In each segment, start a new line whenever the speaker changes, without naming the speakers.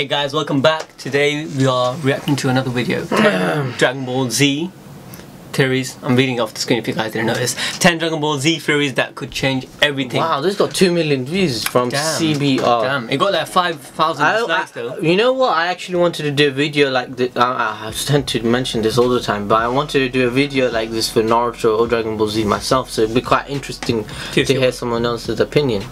Hey guys, welcome back. Today we are reacting to another video. 10 Dragon Ball Z theories. I'm reading off the screen if you guys didn't notice. 10 Dragon Ball Z theories that could change everything.
Wow, this got 2 million views from CBR.
Damn, it got like 5,000 dislikes though.
You know what? I actually wanted to do a video like this. I tend to mention this all the time, but I wanted to do a video like this for Naruto or Dragon Ball Z myself, so it'd be quite interesting to hear someone else's opinion.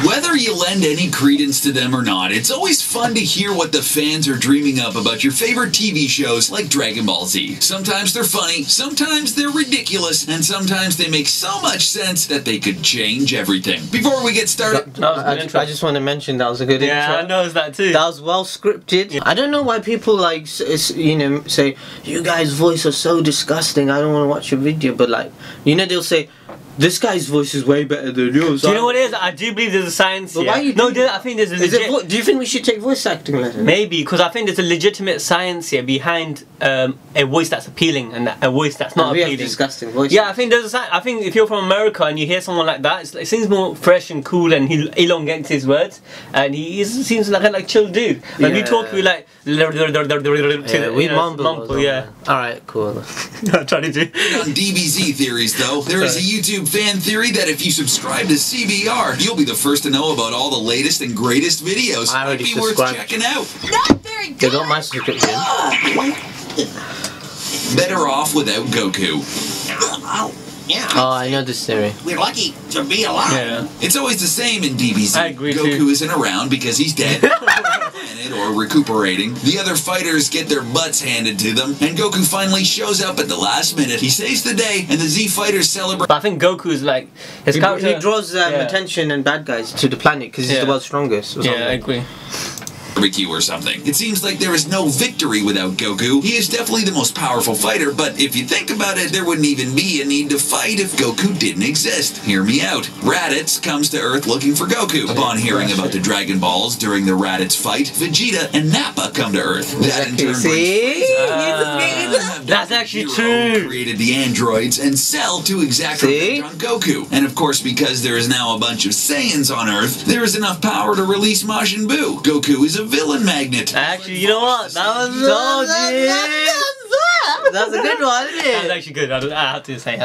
Whether you lend any credence to them or not, it's always fun to hear what the fans are dreaming up about your favorite TV shows like Dragon Ball Z. Sometimes they're funny, sometimes they're ridiculous, and sometimes they make so much sense that they could change everything. Before we get started,
I just want to mention that was a good intro.
Yeah, I noticed that too.
That was well scripted. Yeah. I don't know why people like, you know, say, you guys' voice are so disgusting, I don't want to watch your video, but like, you know, they'll say, this guy's voice is way better than yours.
Do you know what it is? I do believe there's a science here.
Why you
I think there's a legit...
Do you think we should take voice acting lessons?
Maybe, because I think there's a legitimate science here behind a voice that's appealing and a voice that's not appealing.
We have disgusting voices.
Yeah, I think there's I think if you're from America and you hear someone like that, it seems more fresh and cool, and he elongates his words, and he seems like a chill dude. When we talk, we like...
we mumble.
Yeah.
Alright, cool.
I'm trying to do...
on DBZ theories though, there is a YouTube fan theory that if you subscribe to CBR, you'll be the first to know about all the latest and greatest videos.
I already
Might be worth
subscribed.
checking out.
Not very good.
They got my subscription.
Better off without Goku.
Yeah.
Oh, I know this theory.
We're lucky to be alive.
Yeah.
It's always the same in DBZ.
I agree
Goku
too.
isn't around because he's dead. Or recuperating. The other fighters get their butts handed to them, and Goku finally shows up at the last minute. He saves the day, and the Z fighters celebrate.
But I think Goku is like... His character...
He draws attention and bad guys to the planet because he's the world's strongest. Or
yeah, I agree.
Barbecue or something. It seems like there is no victory without Goku. He is definitely the most powerful fighter, but if you think about it, there wouldn't even be a need to fight if Goku didn't exist. Hear me out. Raditz comes to Earth looking for Goku. Upon hearing about the Dragon Balls during the Raditz fight, Vegeta and Nappa come to Earth. That in turn
That's actually true.
Created the androids and Cell to exact revenge on Goku. And of course, because there is now a bunch of Saiyans on Earth, there is enough power to release Majin Buu. Goku is a villain magnet.
Actually, you know what? That was
That's a good one, isn't it?
That was actually good. I have to say.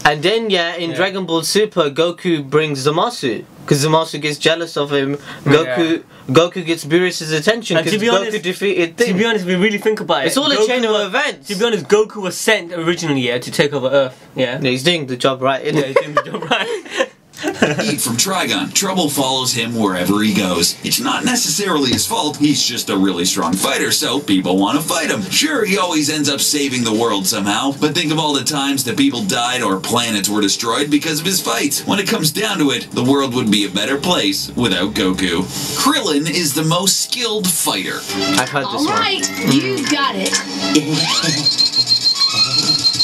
And then, in Dragon Ball Super, Goku brings Zamasu. Because Zamasu gets jealous of him. Goku gets Beerus' attention because Goku defeated Thing.
To be honest, if we really think about it,
it's all a chain of events.
To be honest, Goku was sent originally to take over Earth. Yeah.
He's doing the job right, isn't he?
He's doing the job right.
Eat from Trigon. Trouble follows him wherever he goes. It's not necessarily his fault, he's just a really strong fighter, so people want to fight him. Sure, he always ends up saving the world somehow, but think of all the times that people died or planets were destroyed because of his fights. When it comes down to it, the world would be a better place without Goku. Krillin is the most skilled fighter.
I've heard this one.
Alright, you got it.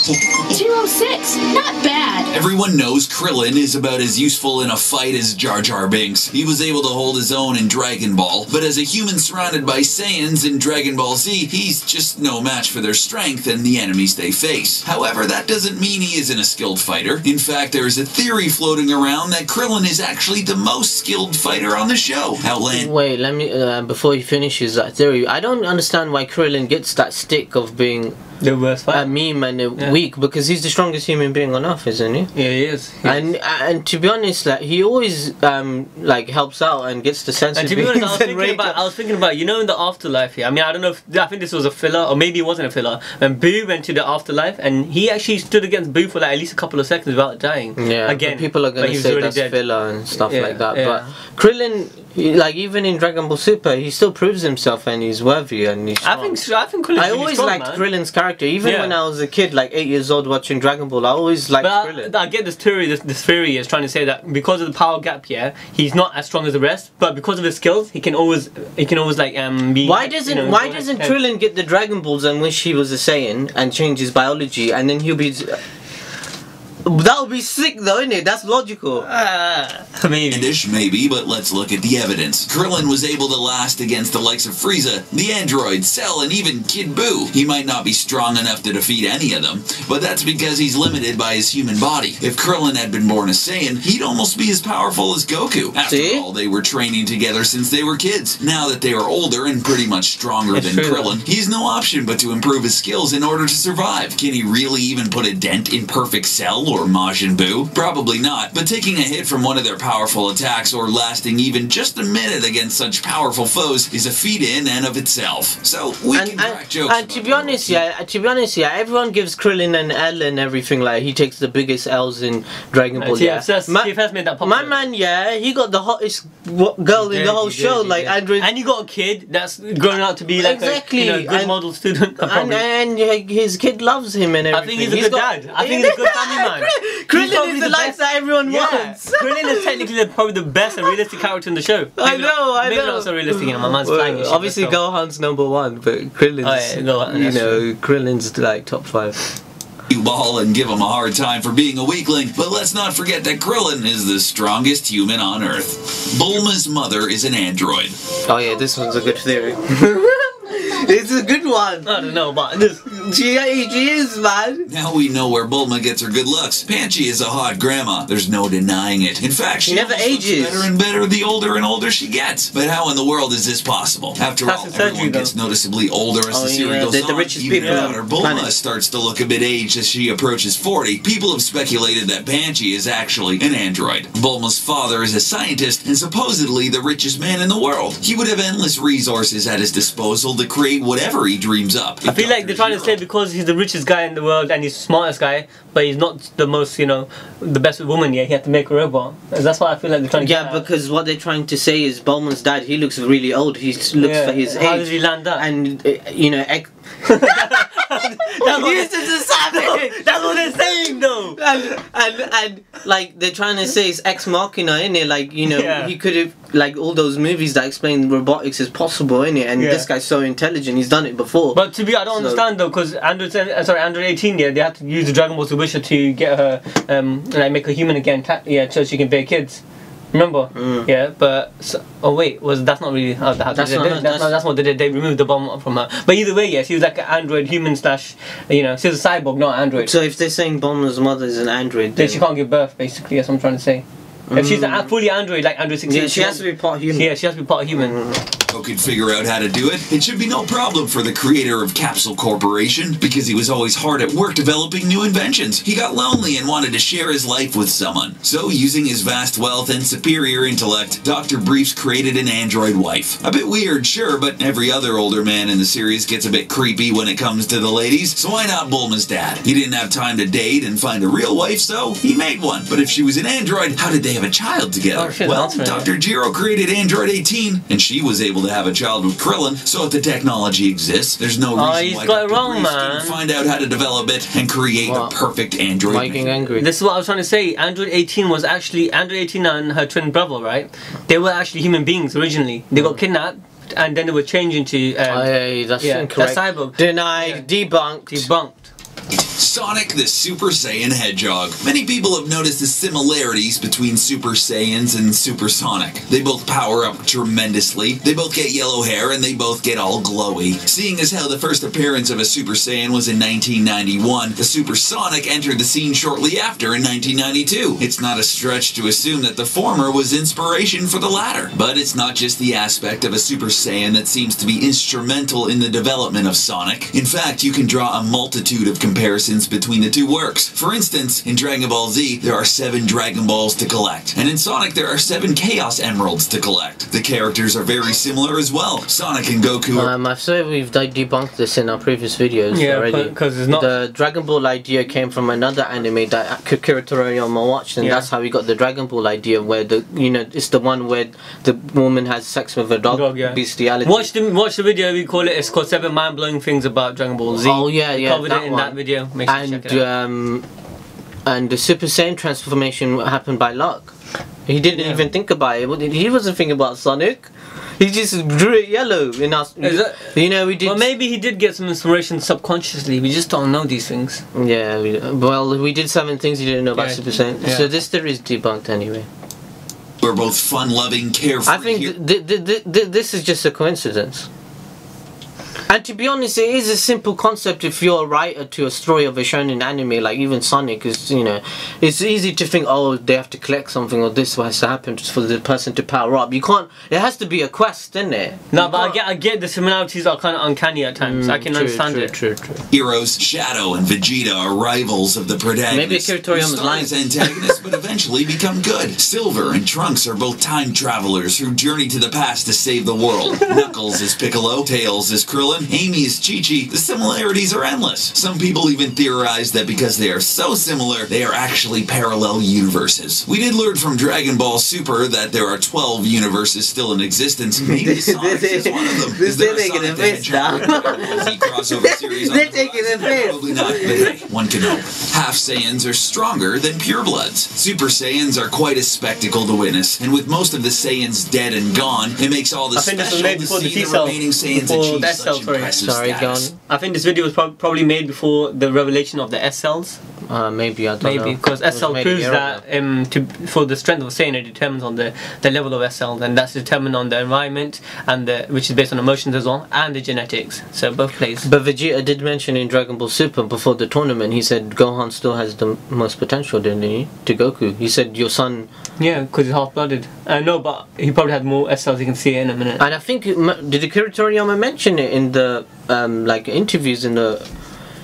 206, not bad.
Everyone knows Krillin is about as useful in a fight as Jar Jar Binks. He was able to hold his own in Dragon Ball, but as a human surrounded by Saiyans in Dragon Ball Z, he's just no match for their strength and the enemies they face. However, that doesn't mean he isn't a skilled fighter. In fact, there is a theory floating around that Krillin is actually the most skilled fighter on the show.
Wait, let me, before he finishes that theory, I don't understand why Krillin gets that stick of being
the worst fighter.
A meme and weak, because he's the strongest human being on Earth, isn't he?
Yeah, he is.
And to be honest, like, he always like helps out and gets the sense of being.
And to be honest, I was thinking about, you know, in the afterlife here. I mean, I don't know if I think this was a filler, or maybe it wasn't a filler. When Boo went to the afterlife, and he actually stood against Boo for like at least a couple of seconds without dying.
Yeah.
Again,
people are gonna say that's
dead.
filler and stuff like that. But Krillin, like, even in Dragon Ball Super, he still proves himself and he's worthy and he's strong.
I think Krillin's
I always liked Krillin's character, even when I was a kid, like 8 years old, watching Dragon Ball. I always liked Krillin.
I get this theory. This theory is trying to say that because of the power gap, he's not as strong as the rest, but because of his skills, he can always like be.
Why doesn't Krillin get the Dragon Balls and wish he was a Saiyan and change his biology, and then he'll be? That would be sick though, innit? That's logical.
Maybe.
Maybe, but let's look at the evidence. Krillin was able to last against the likes of Frieza, the android, Cell, and even Kid Buu. He might not be strong enough to defeat any of them, but that's because he's limited by his human body. If Krillin had been born a Saiyan, he'd almost be as powerful as Goku. After all, they were training together since they were kids. Now that they are older and pretty much stronger than Krillin, he's no option but to improve his skills in order to survive. Can he really even put a dent in Perfect Cell or Majin Buu? Probably not, but taking a hit from one of their powerful attacks or lasting even just a minute against such powerful foes is a feat in and of itself. So we can crack jokes.
And to be honest, everyone gives Krillin an L and everything. Like he takes the biggest L's in Dragon Ball.
TFS made that popular.
My man, he got the hottest girl in the whole show. Like Android,
and he got a kid that's grown out to be like a good model student.
And his kid loves him and everything.
I think he's a good dad. I think he's a good family man.
Krillin is the life that everyone wants.
Krillin is technically probably the best and realistic character in the show.
I know.
Maybe not so realistic. My man's flying.
Obviously, Gohan's #1, but Krillin's, Krillin's like top 5.
You ball and give him a hard time for being a weakling, but let's not forget that Krillin is the strongest human on Earth. Bulma's mother is an android.
Oh yeah, this one's a good theory. It's a good one.
I don't know, but this.
She is, man.
Now we know where Bulma gets her good looks. Panchi is a hot grandma. There's no denying it. In fact, she
never ages.
Looks better and better the older and older she gets. But how in the world is this possible? After all, everyone gets noticeably older as the series goes on.
The richest
Even
people
daughter Bulma starts to look a bit aged as she approaches 40. People have speculated that Panchi is actually an android. Bulma's father is a scientist and supposedly the richest man in the world. He would have endless resources at his disposal to create whatever he dreams up.
I feel like they're trying to say because he's the richest guy in the world and he's the smartest guy, but he's not the most, the best woman yet, he had to make a robot. That's what I feel like they're trying to get at.
Because what they're trying to say is Bulma's dad, he looks really old. He looks for his age.
How does he land that?
And,
That's what they're saying though.
And like they're trying to say it's ex machina, innit? Like he could have all those movies that explain robotics is possible, innit? And this guy's so intelligent, he's done it before.
But I don't understand though, because Android 18, they had to use the Dragon Ball to wish her to get her make her human again, so she can bear kids. Remember? Yeah, but that's not really how that's what they did. They removed the bomb from her. But either way, she was like an android human / she was a cyborg, not an android.
So if they're saying Bulma's mother is an android,
then she can't give birth. Basically, that's what I'm trying to say. If she's a fully android, like Android 16,
she has to be part human.
Yeah, she has to be part human.
Could figure out how to do it. It should be no problem for the creator of Capsule Corporation, because he was always hard at work developing new inventions. He got lonely and wanted to share his life with someone. So, using his vast wealth and superior intellect, Dr. Briefs created an android wife. A bit weird, sure, but every other older man in the series gets a bit creepy when it comes to the ladies, so why not Bulma's dad? He didn't have time to date and find a real wife, so he made one. But if she was an android, how did they have a child together? Well, Dr. Jiro created Android 18, and she was able to have a child with Krillin, so if the technology exists, there's no reason why Dr. Briefs didn't find out how to develop it and create a perfect android.
Angry.
This is what I was trying to say. Android 18 was actually Android 18 and her twin brother, right? They were actually human beings originally. They got kidnapped and then they were changed into
that's incorrect.
That's cyborg.
Denied. Debunked.
Sonic the Super Saiyan Hedgehog. Many people have noticed the similarities between Super Saiyans and Super Sonic. They both power up tremendously, they both get yellow hair, and they both get all glowy. Seeing as how the first appearance of a Super Saiyan was in 1991, the Super Sonic entered the scene shortly after in 1992. It's not a stretch to assume that the former was inspiration for the latter. But it's not just the aspect of a Super Saiyan that seems to be instrumental in the development of Sonic. In fact, you can draw a multitude of comparisons between the two works. For instance, in Dragon Ball Z, there are 7 Dragon Balls to collect, and in Sonic there are 7 Chaos Emeralds to collect. The characters are very similar as well. Sonic and Goku are...
I've said we've debunked this in our previous videos already.
Because it's not...
The Dragon Ball idea came from another anime that Akira Toriyama watched, and that's how we got the Dragon Ball idea, where it's the one where the woman has sex with a dog bestiality.
Watch the video. We call it. It's called 7 mind-blowing things about Dragon Ball Z.
Oh yeah,
we covered it in that video.
And the Super Saiyan transformation happened by luck. He didn't even think about it. He wasn't thinking about Sonic. He just drew it yellow in us. You know, we did.
Well, maybe he did get some inspiration subconsciously. We just don't know these things.
Yeah. We did 7 things you didn't know about Super Saiyan.
Yeah.
So this theory is debunked anyway.
We're both fun-loving, carefree.
I think this is just a coincidence. And to be honest, it is a simple concept if you're a writer to a story of a shonen anime, like even Sonic is, you know, it's easy to think, oh, they have to collect something or this has to happen for the person to power up. You can't, it has to be a quest, isn't it?
No, but I get the similarities are kind of uncanny at times. I can understand it.
True.
Heroes Shadow and Vegeta are rivals of the protagonist.
Maybe Akira Toriyama's lying.
As antagonists, but eventually become good. Silver and Trunks are both time travelers who journey to the past to save the world. Knuckles is Piccolo, Tails is Krillin, Amy is Chi-Chi. The similarities are endless. Some people even theorize that because they are so similar, they are actually parallel universes. We did learn from Dragon Ball Super that there are 12 universes still in existence. Maybe Sonic is one of them. Is there a Sonic the Hedgehog crossover series on the horizon? Probably not, but hey, one can hope. Half Saiyans are stronger than purebloods. Super Saiyans are quite a spectacle to witness, and with most of the Saiyans dead and gone, it makes all the special to see the remaining Saiyans achieve such impressive status.
I think this video was probably made before the revelation of the S cells.
Maybe, I don't know.
Maybe, because S cell proves that for the strength of a Saiyan, it determines on the level of S cells, and that's determined on the environment, and which is based on emotions as well, and the genetics. So both plays.
But Vegeta did mention in Dragon Ball Super before the tournament, he said Gohan still has the most potential, didn't he? To Goku. He said your son...
Yeah, because he's half-blooded. No, but he probably had more S cells, you can see it in a minute.
And I think, did Akira Toriyama mention it in the like interviews in the...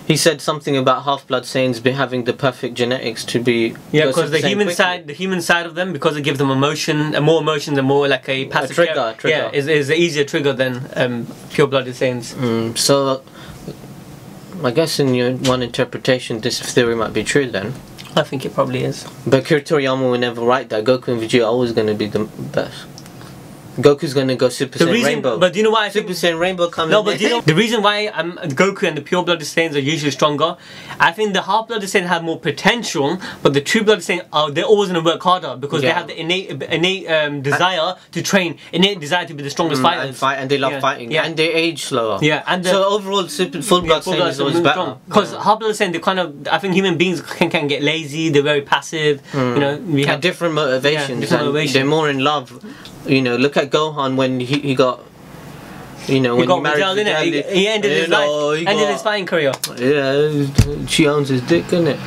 He said something about half-blood Saiyans having the perfect genetics to be...
Yeah, because the human side of them, because it gives them emotion, more emotions and more like a passive...
trigger.
Yeah, is an easier trigger than pure-blooded Saiyans.
So, I guess in your one interpretation, this theory might be true then.
I think it probably is.
But Akira Toriyama will never write that. Goku and Vegeta are always going to be the best. Goku's gonna go Super Saiyan Rainbow.
But do you know why?
Super Saiyan Rainbow comes.
No, but do you know the reason why Goku and the pure-blooded Saiyans are usually stronger? I think the half-blooded Saiyans have more potential, but the true-blooded Saiyans they're always gonna work harder because they have the innate desire to train, innate desire to be the strongest fighters.
And they love fighting. Yeah. And they age slower.
Yeah, and
so overall, full-blood Saiyan is always better.
Because half-blooded Saiyan, they kind of, I think human beings can get lazy. They're very passive. You know, we have
different motivations. They're more in love. You know, look at Gohan when he got, you know, when he married Vegeta,
he ended his life, ended his fighting career.
Yeah, she owns his dick, innit?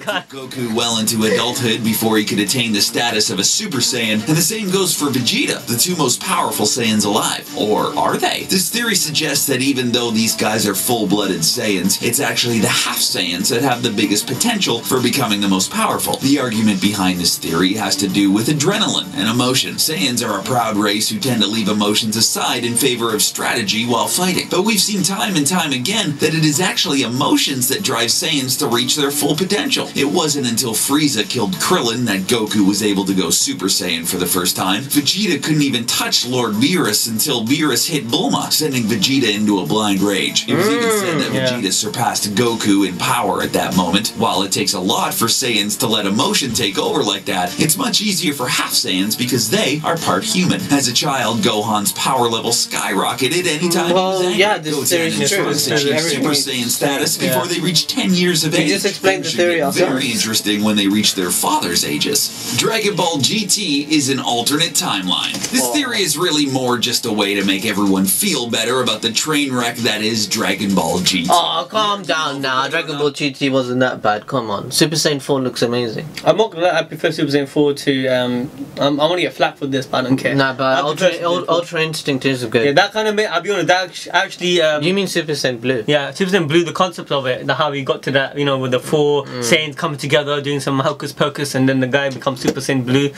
Goku well into adulthood before he could attain the status of a Super Saiyan, and the same goes for Vegeta, the 2 most powerful Saiyans alive. Or are they? This theory suggests that even though these guys are full-blooded Saiyans, it's actually the half Saiyans that have the biggest potential for becoming the most powerful. The argument behind this theory has to do with adrenaline and emotion. Saiyans are a proud race who tend to leave emotions aside in favor of strategy while fighting. But we've seen time and time again that it is actually emotions that drive Saiyans to reach their full potential. It wasn't until Frieza killed Krillin that Goku was able to go Super Saiyan for the first time. Vegeta couldn't even touch Lord Beerus until Beerus hit Bulma, sending Vegeta into a blind rage. It was even said that Vegeta surpassed Goku in power at that moment. While it takes a lot for Saiyans to let emotion take over like that, it's much easier for half Saiyans because they are part human. As a child, Gohan's power level skyrocketed anytime he was angry.
Yeah, this theory is true.
Achieved Super Saiyan status before they reached 10 years of age.
You just explained the theory
very interesting when they reach their father's ages. Dragon Ball GT is an alternate timeline. This theory is really more just a way to make everyone feel better about the train wreck that is Dragon Ball GT.
Oh, calm down now. Dragon Ball GT wasn't that bad. Come on. Super Saiyan 4 looks amazing.
I'm not gonna lie, I prefer Super Saiyan 4 to I want to get flack for this, but I don't care.
Nah, but Ultra Instinct is good.
Yeah, that kind of I'll be honest, that actually
you mean Super Saiyan Blue?
Yeah, Super Saiyan Blue, the concept of it, how we got to that, you know, with the 4 Saiyans coming together, doing some hocus pocus, and then the guy becomes Super Saiyan Blue.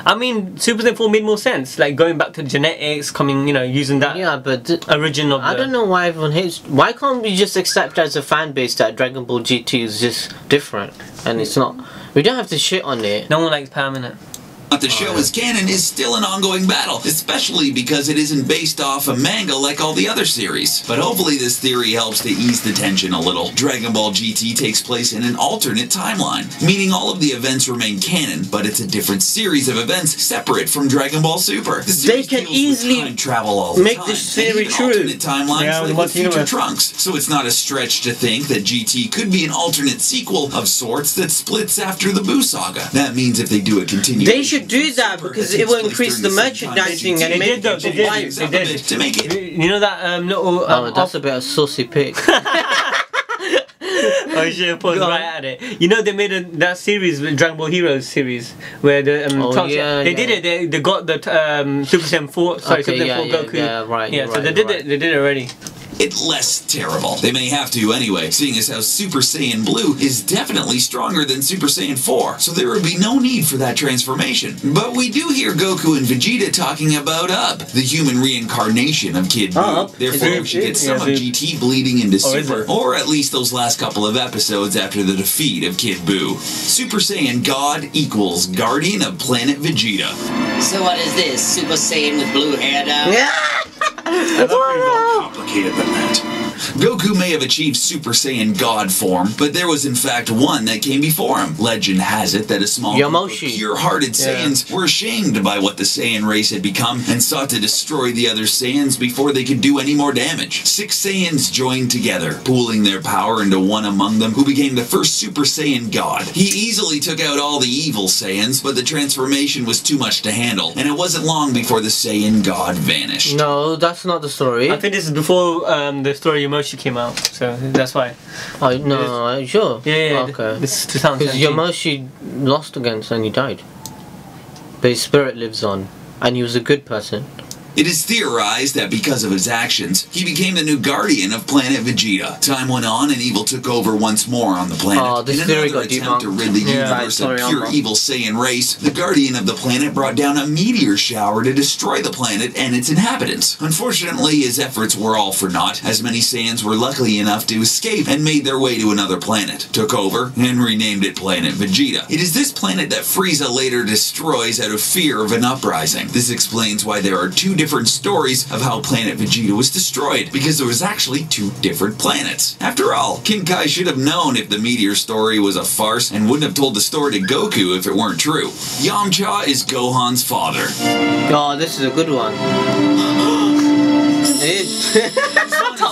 I mean, Super Saiyan 4 made more sense, like going back to the genetics, coming, you know, using that origin of
I don't know why everyone hates. Why can't we just accept as a fan base that Dragon Ball GT is just different, and it's not. We don't have to shit on it.
No one likes permanent.
The show as canon is still an ongoing battle, especially because it isn't based off a manga like all the other series. But hopefully this theory helps to ease the tension a little. Dragon Ball GT takes place in an alternate timeline, meaning all of the events remain canon, but it's a different series of events separate from Dragon Ball Super. The
They can easily
time travel all the
make
time,
this theory
and
true.
alternate timelines
Yeah,
like
with
with future
universe.
Trunks. So it's not a stretch to think that GT could be an alternate sequel of sorts that splits after the Buu saga. That means if they do a continuation,
They should do that because it will increase the merchandising and
They
make
did though, they did.
They did to make it.
You know that little...
Oh, that's a bit of saucy pick.
Oh shit, pause
Go on.
right at it. You know they made that series, Dragon Ball Heroes series, where the Trunks, they did it. They got the Super Saiyan 4, sorry,
Okay,
Super Saiyan 4 Goku.
yeah, right.
Yeah,
you're
so
right,
they did
you're
it. They did it already.
It less terrible. They may have to anyway, seeing as how Super Saiyan Blue is definitely stronger than Super Saiyan 4, so there would be no need for that transformation. But we do hear Goku and Vegeta talking about Up, the human reincarnation of Kid Buu.
Up?
Therefore, we should get some of GT bleeding into Super, or at least those last couple of episodes after the defeat of Kid Buu. Super Saiyan God equals Guardian of Planet Vegeta.
So what is this? Super Saiyan with blue hair now?
More complicated than that. Goku may have achieved Super Saiyan God form, but there was in fact one that came before him. Legend has it that a small group of pure-hearted Saiyans were ashamed by what the Saiyan race had become and sought to destroy the other Saiyans before they could do any more damage. 6 Saiyans joined together, pooling their power into one among them who became the first Super Saiyan God. He easily took out all the evil Saiyans, but the transformation was too much to handle, and it wasn't long before the Saiyan God vanished.
No, that's not the story.
I think this is before the story Yomoshi came out, so that's why.
Oh, no, are you sure?
Yeah.
Okay.
This is
Because
2017.
Yomoshi lost against and he died. But his spirit lives on. And he was a good person.
It is theorized that because of his actions, he became the new guardian of planet Vegeta. Time went on and evil took over once more on the planet.
Oh, this
In
theory
another
got
attempt to rid the universe of pure evil Saiyan race, the guardian of the planet brought down a meteor shower to destroy the planet and its inhabitants. Unfortunately, his efforts were all for naught, as many Saiyans were lucky enough to escape and made their way to another planet, took over, and renamed it Planet Vegeta. It is this planet that Frieza later destroys out of fear of an uprising. This explains why there are 2 different stories of how Planet Vegeta was destroyed, because there was actually 2 different planets. After all, King Kai should have known if the meteor story was a farce and wouldn't have told the story to Goku if it weren't true. Yamcha is Gohan's father.
Oh, this is a good one. It is.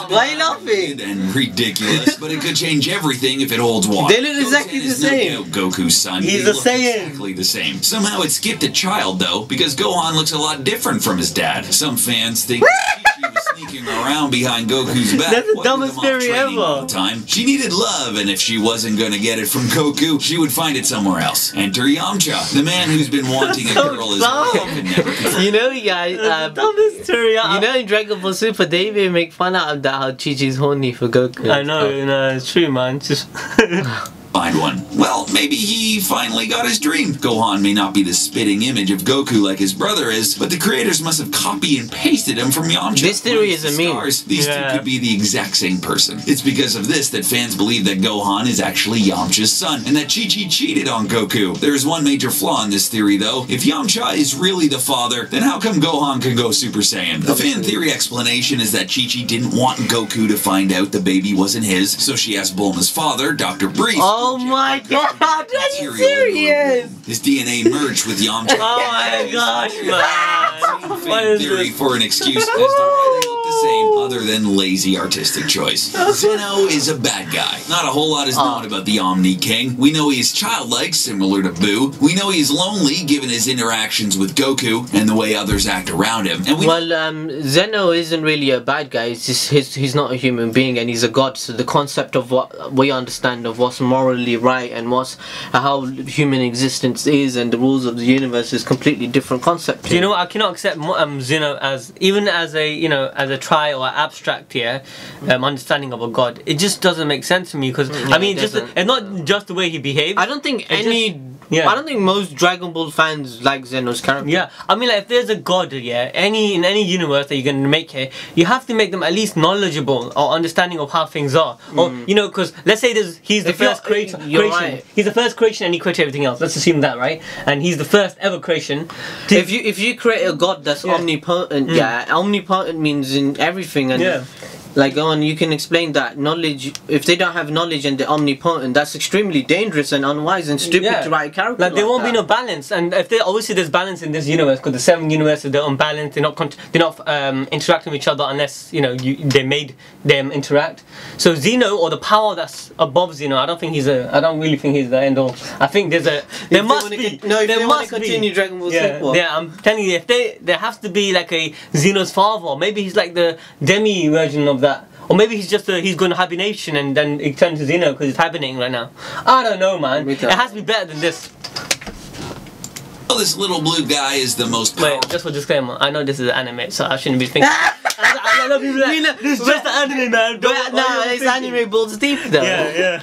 Why are you laughing?
And ridiculous, but it could change everything if it holds water.
They look exactly the same.
No doubt Goku's son.
He's
They
the
look
Saiyan.
exactly the same. Somehow it skipped a child though, because Gohan looks a lot different from his dad. Some fans think she was sneaking around behind Goku's back.
That's the
while
dumbest
with him off
theory
training all
ever.
the time. She needed love, and if she wasn't going to get it from Goku, she would find it somewhere else. Enter Yamcha, the man who's been wanting a
So
girl his
dumb.
whole life and never could.
You know, guys,
That's the dumbest theory
you know in Dragon Ball Super, they even make fun out of that, how Chi-Chi's horny for Goku.
I know, it's true, man. Just
Find one. Well, maybe he finally got his dream. Gohan may not be the spitting image of Goku like his brother is, but the creators must have copied and pasted him from Yamcha.
This theory
Minus
is
the
a meme.
stars. These
Yeah.
2 could be the exact same person. It's because of this that fans believe that Gohan is actually Yamcha's son, and that Chi-Chi cheated on Goku. There is one major flaw in this theory, though. If Yamcha is really the father, then how come Gohan can go Super Saiyan? The fan theory explanation is that Chi-Chi didn't want Goku to find out the baby wasn't his, so she asked Bulma's father, Dr. Breeze.
Oh my god, are you serious?
His DNA merged with Yamcha.
oh my gosh, man. What
Fan
is
theory
this?
for an excuse as to why they look the same, other than lazy artistic choice. Zeno is a bad guy. Not a whole lot is known about the Omni King. We know he is childlike, similar to Buu. We know he is lonely, given his interactions with Goku and the way others act around him. And we
Zeno isn't really a bad guy. It's just he's not a human being and he's a god. So the concept of what we understand of what's morally right and what's how human existence is and the rules of the universe is completely different concept.
Do you know what? I cannot accept Zeno as even as a as a try or abstract understanding of a god. It just doesn't make sense to me because I mean, it's not just the way he behaves.
I don't think I don't think most Dragon Ball fans like Zeno's character.
Yeah, I mean, like, if there's a god, in any universe that you're gonna make here, you have to make them at least knowledgeable or understanding of how things are, or because let's say he's the first creation. Right. He's the first creation, and he created everything else. Let's assume that, right? And he's the first ever creation.
If you create a god that's omnipotent, omnipotent means in everything, and like you can explain that knowledge. If they don't have knowledge and they're omnipotent, that's extremely dangerous and unwise and stupid to write a character.
Like there won't be no balance, and if obviously there's balance in this universe because the 7 universes they're unbalanced. They're not interacting with each other unless they made them interact. So Zeno, or the power that's above Zeno, I don't really think he's the end all. I think there must be
continue Dragon Ball Z.
Yeah, I'm telling you, if there has to be like a Zeno's father, or maybe he's like the demi version of that, or maybe he's just he's going to hibernation and then he turns to Zeno because he's hibernating right now. I don't know, man. It has to be better than this.
Well, this little blue guy is the most powerful.
Wait, just for disclaimer, I know this is an anime, so I shouldn't be thinking. I love people like, this is just an anime, man.
No, it's anime balls deep though.
Yeah.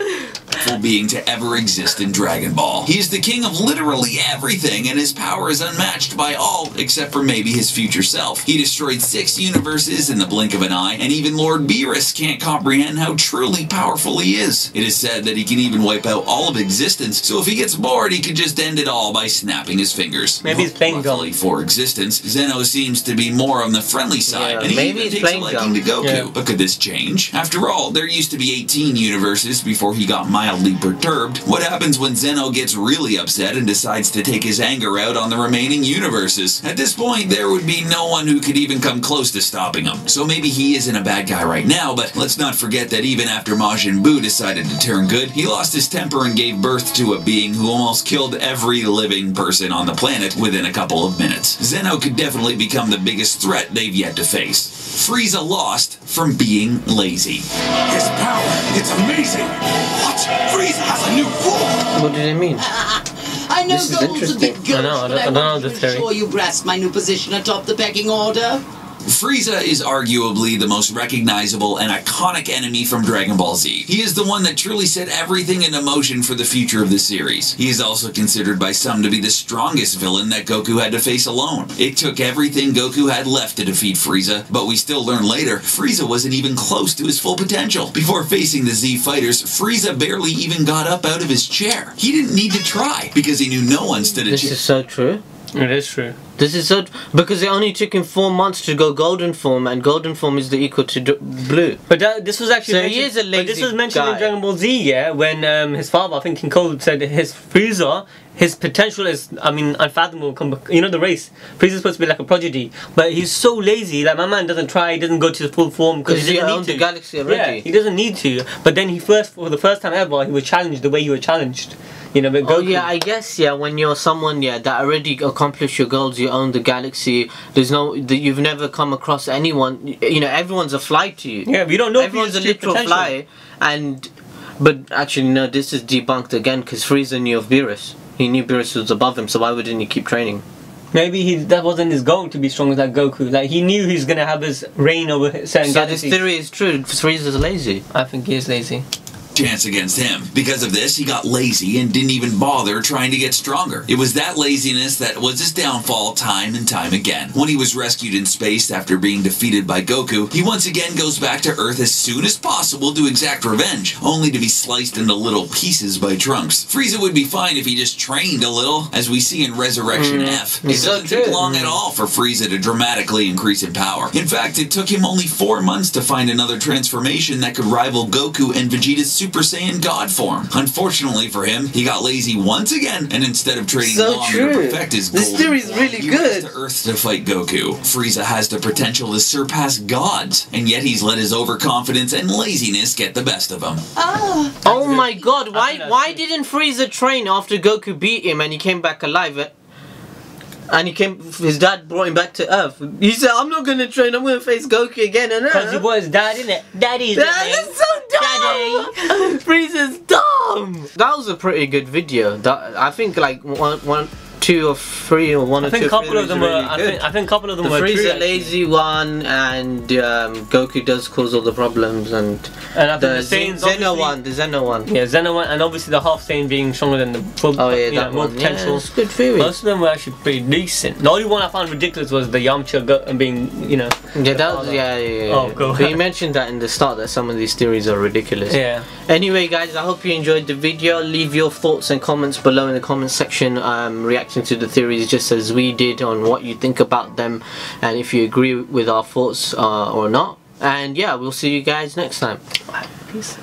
Being to ever exist in Dragon Ball. He is the king of literally everything, and his power is unmatched by all except for maybe his future self. He destroyed 6 universes in the blink of an eye, and even Lord Beerus can't comprehend how truly powerful he is. It is said that he can even wipe out all of existence, so if he gets bored, he could just end it all by snapping his fingers.
Maybe he's playing
Luckily for existence, Zeno seems to be more on the friendly side, and he even takes a liking to Goku. But could this change? After all, there used to be 18 universes before he got mildly perturbed. What happens when Zeno gets really upset and decides to take his anger out on the remaining universes? At this point, there would be no one who could even come close to stopping him. So maybe he isn't a bad guy right now, but let's not forget that even after Majin Buu decided to turn good, he lost his temper and gave birth to a being who almost killed every living person on the planet within a couple of minutes. Zeno could definitely become the biggest threat they've yet to face. Frieza lost from being lazy.
His power, it's amazing! What? Frieza has a new form!
What did it mean?
I know Gold's a bit ghost, but I want to ensure you grasp my new position atop the pecking order.
Frieza is arguably the most recognizable and iconic enemy from Dragon Ball Z. He is the one that truly set everything into motion for the future of the series. He is also considered by some to be the strongest villain that Goku had to face alone. It took everything Goku had left to defeat Frieza, but we still learn later, Frieza wasn't even close to his full potential. Before facing the Z fighters, Frieza barely even got up out of his chair. He didn't need to try, because he knew no one stood a chance.
This is so true.
It is true.
This is so because it only took him 4 months to go golden form, and golden form is the equal to blue.
But this was actually
he is a lazy
but this was mentioned
guy.
in Dragon Ball Z, when his father, I think King Cole, said his Frieza, his potential is, unfathomable. You know the race. Frieza's supposed to be like a prodigy, but he's so lazy. Like, my man doesn't try, he doesn't go to the full form because he doesn't need to.
The galaxy already.
Yeah, he doesn't need to. But then for the first time ever, he was challenged the way you were challenged. But Goku.
Oh yeah, I guess when you're someone that already accomplished your goals, you own the galaxy. You've never come across anyone. Everyone's a fly to you.
Yeah, we don't know.
Everyone's a literal fly, but actually no, this is debunked again because Frieza knew of Beerus. He knew Beerus was above him, so why wouldn't he keep training?
Maybe that wasn't his goal to be strong as like Goku. Like he knew he's gonna have his reign over certain galaxies.
So this theory is true. Frieza's lazy.
I think he is lazy.
Chance against him. Because of this, he got lazy and didn't even bother trying to get stronger. It was that laziness that was his downfall time and time again. When he was rescued in space after being defeated by Goku, he once again goes back to Earth as soon as possible to exact revenge, only to be sliced into little pieces by Trunks. Frieza would be fine if he just trained a little, as we see in Resurrection F. It doesn't take long at all for Frieza to dramatically increase in power. In fact, it took him only 4 months to find another transformation that could rival Goku and Vegeta's Super Saiyan God form. Unfortunately for him, he got lazy once again, and instead of training longer to perfect his goals,
this theory is really
he
good.
went to Earth to fight Goku. Frieza has the potential to surpass gods, and yet he's let his overconfidence and laziness get the best of him.
Oh my god, why didn't Frieza train after Goku beat him and he came back alive? And his dad brought him back to Earth. He said, I'm not going to train, I'm going to face Goku again on Earth.
Because he was dad, innit? Daddy's
That's so dumb! Daddy! Frieza's dumb! That was a pretty good video. I think like 2 2 or 3 or 1 or 2.
I think a couple of them were. I think a couple of them were.
The
true,
Frieza lazy one, and Goku does cause all the problems, and
I think
the Zeno one, Yeah,
Zeno one, and obviously the half Saiyan being stronger than the full.
Oh yeah, that
more
one.
potential.
Yeah, it's good theory.
Most of them were actually pretty decent. The only one I found ridiculous was the Yamcha being,
Yeah, that was, yeah.
Oh, go
But you mentioned that in the start that some of these theories are ridiculous.
Yeah.
Anyway, guys, I hope you enjoyed the video. Leave your thoughts and comments below in the comment section, reacting to the theories just as we did, on what you think about them, and if you agree with our thoughts or not. And yeah, we'll see you guys next time. Peace.